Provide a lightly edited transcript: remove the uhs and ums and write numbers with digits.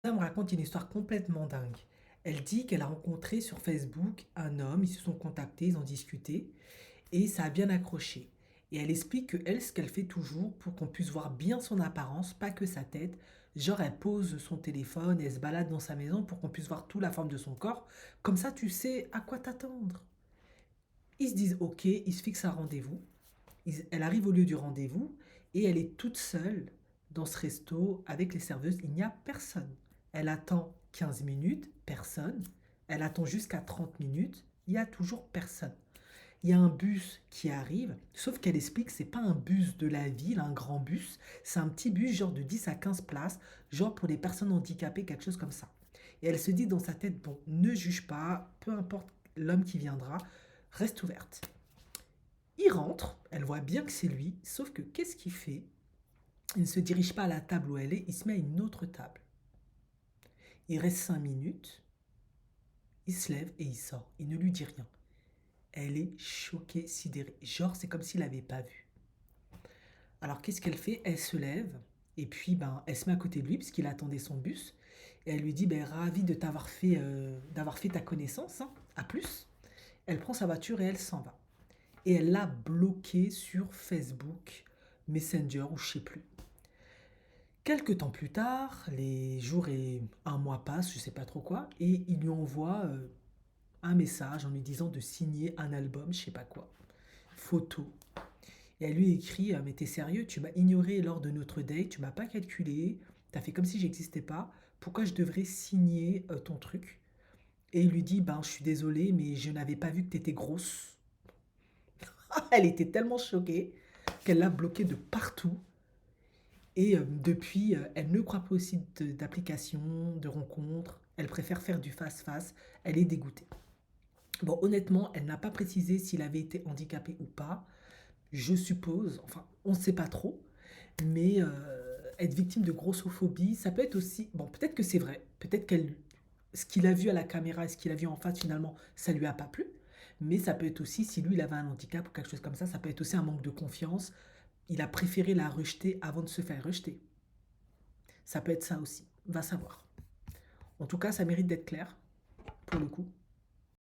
Elle me raconte une histoire complètement dingue. Elle dit qu'elle a rencontré sur Facebook un homme, ils se sont contactés, ils ont discuté et ça a bien accroché. Et elle explique que elle, ce qu'elle fait toujours pour qu'on puisse voir bien son apparence, pas que sa tête, genre elle pose son téléphone et elle se balade dans sa maison pour qu'on puisse voir toute la forme de son corps. Comme ça, tu sais à quoi t'attendre. Ils se disent OK, ils se fixent un rendez-vous. Elle arrive au lieu du rendez-vous et elle est toute seule dans ce resto avec les serveuses. Il n'y a personne. Elle attend 15 minutes, personne. Elle attend jusqu'à 30 minutes, il n'y a toujours personne. Il y a un bus qui arrive, sauf qu'elle explique que c'est pas un bus de la ville, un grand bus, c'est un petit bus genre de 10 à 15 places, genre pour les personnes handicapées, quelque chose comme ça. Et elle se dit dans sa tête, bon, ne juge pas, peu importe l'homme qui viendra, reste ouverte. Il rentre, elle voit bien que c'est lui, sauf que qu'est-ce qu'il fait? Il ne se dirige pas à la table où elle est, il se met à une autre table. Il reste 5 minutes, il se lève et il sort. Il ne lui dit rien. Elle est choquée, sidérée. Genre, c'est comme s'il l'avait pas vu. Alors, qu'est-ce qu'elle fait? Elle se lève et puis, ben, elle se met à côté de lui puisqu'il attendait son bus. Et elle lui dit, ben, ravi de d'avoir fait ta connaissance, hein. À plus. Elle prend sa voiture et elle s'en va. Et elle l'a bloqué sur Facebook, Messenger ou je sais plus. Quelques temps plus tard, les jours et un mois passent, je sais pas trop quoi, et il lui envoie un message en lui disant de signer un album, je sais pas quoi, photo. Et elle lui écrit mais t'es sérieux, tu m'as ignoré lors de notre date, tu m'as pas calculé, t'as fait comme si j'existais pas, pourquoi je devrais signer ton truc? Et il lui dit ben je suis désolé, mais je n'avais pas vu que t'étais grosse. Elle était tellement choquée qu'elle l'a bloqué de partout. Et depuis, elle ne croit pas au site d'application, de rencontres. Elle préfère faire du face-face. Elle est dégoûtée. Bon, honnêtement, elle n'a pas précisé s'il avait été handicapé ou pas. Je suppose, enfin, on ne sait pas trop. Mais être victime de grossophobie, ça peut être aussi... Bon, peut-être que c'est vrai. Peut-être qu'elle... Ce qu'il a vu à la caméra et ce qu'il a vu en face, finalement, ça lui a pas plu. Mais ça peut être aussi, si lui, il avait un handicap ou quelque chose comme ça peut être aussi un manque de confiance. Il a préféré la rejeter avant de se faire rejeter. Ça peut être ça aussi, va savoir. En tout cas, ça mérite d'être clair, pour le coup.